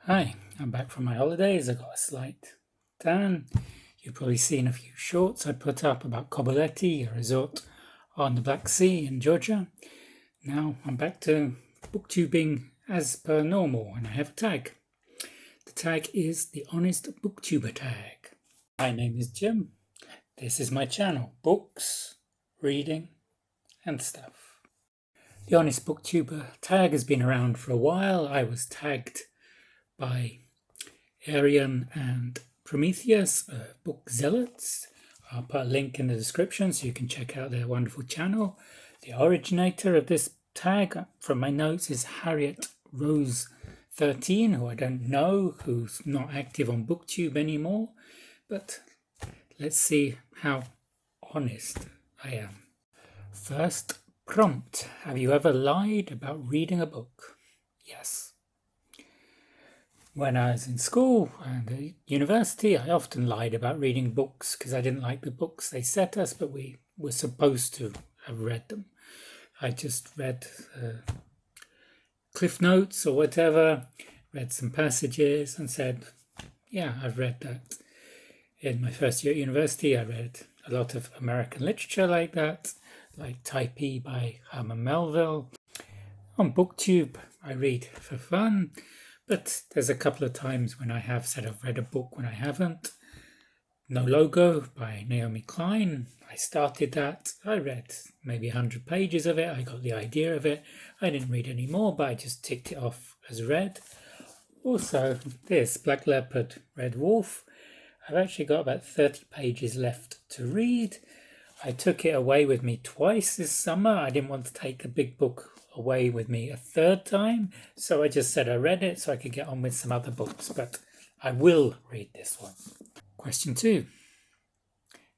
Hi, I'm back from my holidays. I got a slight tan. You've probably seen a few shorts I put up about Coboletti, a resort on the Black Sea in Georgia. Now I'm back to booktubing as per normal, and I have a tag. The tag is the Honest Booktuber Tag. My name is Jim. This is my channel, books, reading, and stuff. The Honest Booktuber Tag has been around for a while. I was tagged by Arian and Prometheus, book zealots. I'll put a link in the description so you can check out their wonderful channel. The originator of this tag, from my notes, is Harriet Rose 13, who I don't know, who's not active on BookTube anymore. But let's see how honest I am. First prompt: have you ever lied about reading a book? Yes. When I was in school and at university, I often lied about reading books because I didn't like the books they set us, but we were supposed to have read them. I just read Cliff Notes or whatever, read some passages and said, yeah, I've read that. In my first year at university, I read a lot of American literature like that, like Typee by Herman Melville. On BookTube, I read for fun. But there's a couple of times when I have said I've read a book when I haven't. No Logo by Naomi Klein. I started that. I read maybe 100 pages of it. I got the idea of it. I didn't read any more, but I just ticked it off as read. Also, this Black Leopard, Red Wolf. I've actually got about 30 pages left to read. I took it away with me twice this summer. I didn't want to take a big book away with me a third time, so I just said I read it so I could get on with some other books, but I will read this one. Question 2.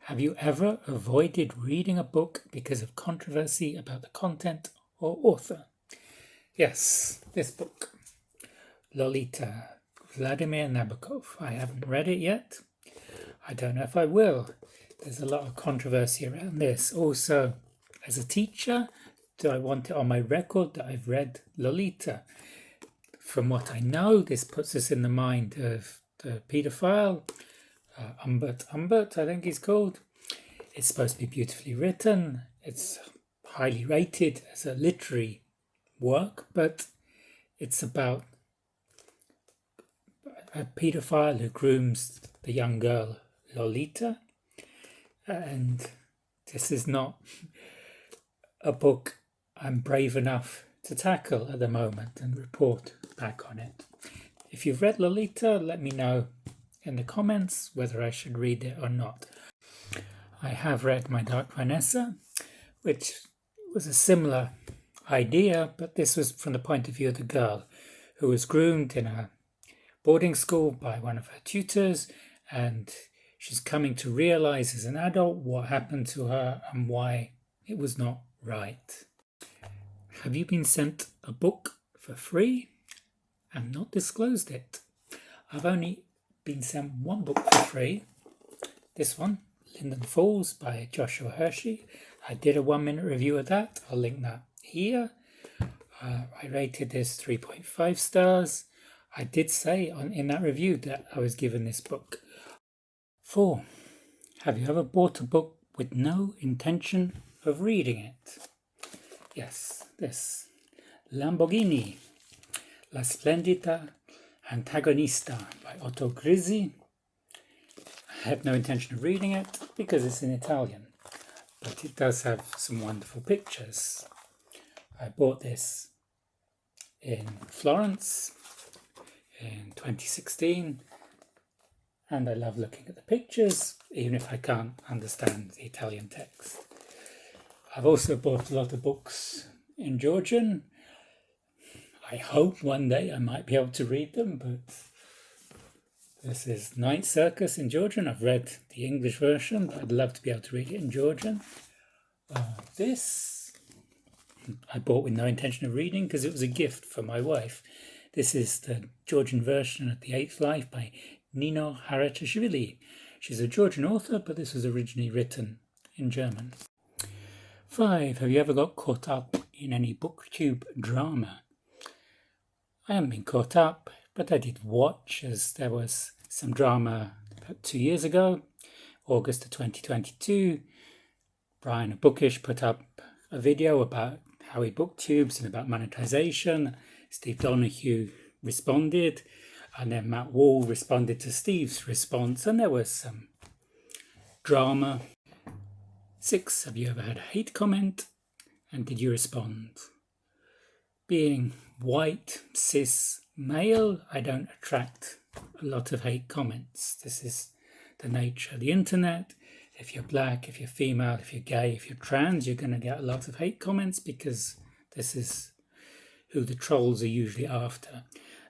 Have you ever avoided reading a book because of controversy about the content or author? Yes, this book, Lolita, Vladimir Nabokov. I haven't read it yet. I don't know if I will. There's a lot of controversy around this. Also, as a teacher, do I want it on my record that I've read Lolita? From what I know, this puts us in the mind of the paedophile, Humbert, I think he's called. It's supposed to be beautifully written. It's highly rated as a literary work, but it's about a paedophile who grooms the young girl Lolita. And this is not a book I'm brave enough to tackle at the moment and report back on it. If you've read Lolita, let me know in the comments whether I should read it or not. I have read My Dark Vanessa, which was a similar idea, but this was from the point of view of the girl who was groomed in a boarding school by one of her tutors, and she's coming to realize as an adult what happened to her and why it was not right. Have you been sent a book for free and not disclosed it? I've only been sent one book for free. This one, Linden Falls by Joshua Hershey. I did a 1-minute review of that. I'll link that here. I rated this 3.5 stars. I did say in that review that I was given this book. 4. Have you ever bought a book with no intention of reading it? Yes, this. Lamborghini, La Splendida Antagonista by Otto Grizzi. I have no intention of reading it because it's in Italian, but it does have some wonderful pictures. I bought this in Florence in 2016, and I love looking at the pictures, even if I can't understand the Italian text. I've also bought a lot of books in Georgian. I hope one day I might be able to read them, but this is Night Circus in Georgian. I've read the English version, but I'd love to be able to read it in Georgian. This I bought with no intention of reading because it was a gift for my wife. This is the Georgian version of The Eighth Life by Nino Harachashvili. She's a Georgian author, but this was originally written in German. 5. Have you ever got caught up in any BookTube drama? I haven't been caught up, but I did watch, as there was some drama about 2 years ago, August of 2022. Brian of Bookish put up a video about how he booktubes and about monetization. Steve Donahue responded, and then Matt Wall responded to Steve's response, and there was some drama. 6, have you ever had a hate comment? And did you respond? Being white, cis, male, I don't attract a lot of hate comments. This is the nature of the internet. If you're black, if you're female, if you're gay, if you're trans, you're going to get a lot of hate comments because this is who the trolls are usually after.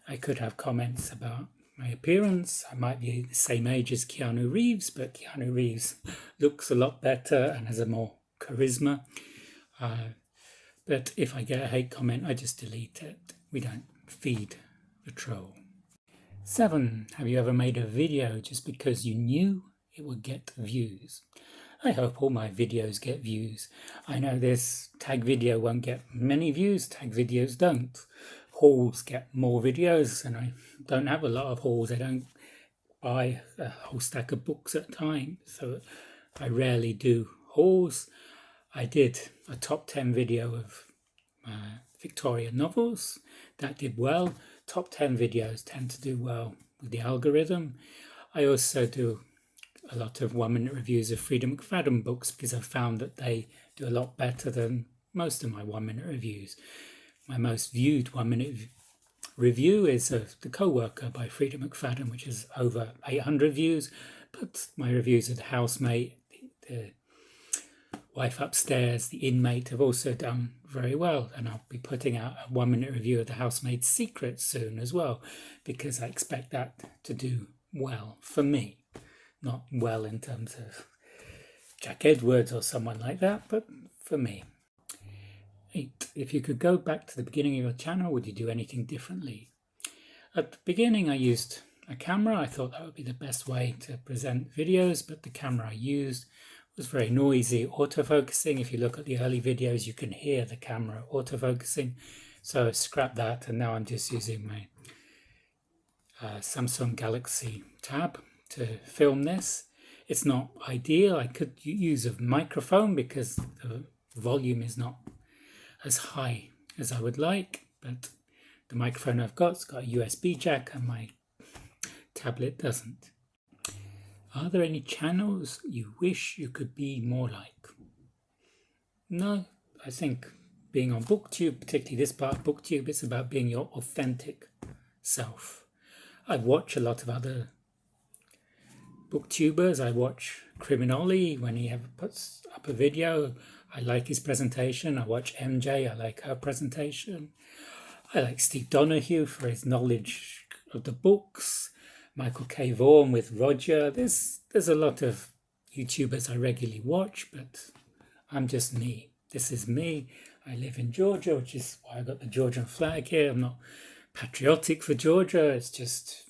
I could have comments about my appearance. I might be the same age as Keanu Reeves, but Keanu Reeves looks a lot better and has a more charisma. But if I get a hate comment, I just delete it. We don't feed the troll. 7, have you ever made a video just because you knew it would get views? I hope all my videos get views. I know this tag video won't get many views, tag videos don't. Hauls get more videos, and I don't have a lot of hauls. I don't buy a whole stack of books at a time, so I rarely do hauls. I did a top 10 video of Victorian novels. That did well. Top 10 videos tend to do well with the algorithm. I also do a lot of 1-minute reviews of Freedom McFadden books because I've found that they do a lot better than most of my 1-minute reviews. My most viewed 1-minute review is of The Co-worker by Freedom McFadden, which is over 800 views. But my reviews of The Housemate, the Wife Upstairs, The Inmate have also done very well. And I'll be putting out a 1-minute review of The Housemaid's Secret soon as well, because I expect that to do well for me. Not well in terms of Jack Edwards or someone like that, but for me. 8, if you could go back to the beginning of your channel, would you do anything differently? At the beginning, I used a camera. I thought that would be the best way to present videos, but the camera I used was very noisy, autofocusing. If you look at the early videos, you can hear the camera autofocusing. So I scrapped that, and now I'm just using my Samsung Galaxy Tab to film this. It's not ideal. I could use a microphone because the volume is not as high as I would like, but the microphone I've got's got a USB jack and my tablet doesn't. Are there any channels you wish you could be more like? No, I think being on BookTube, particularly this part of BookTube, it's about being your authentic self. I watch a lot of other booktubers. I watch Criminoli when he puts up a video. I like his presentation. I watch MJ. I like her presentation. I like Steve Donahue for his knowledge of the books. Michael K. Vaughan with Roger. There's a lot of YouTubers I regularly watch, but I'm just me. This is me. I live in Georgia, which is why I got the Georgian flag here. I'm not patriotic for Georgia. It's just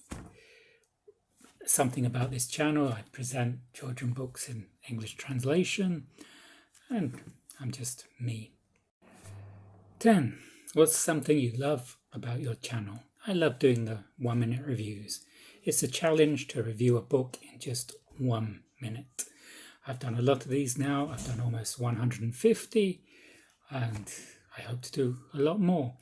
something about this channel. I present Georgian books in English translation, and I'm just me. 10. What's something you love about your channel? I love doing the 1-minute reviews. It's a challenge to review a book in just 1 minute. I've done a lot of these now. I've done almost 150, and I hope to do a lot more.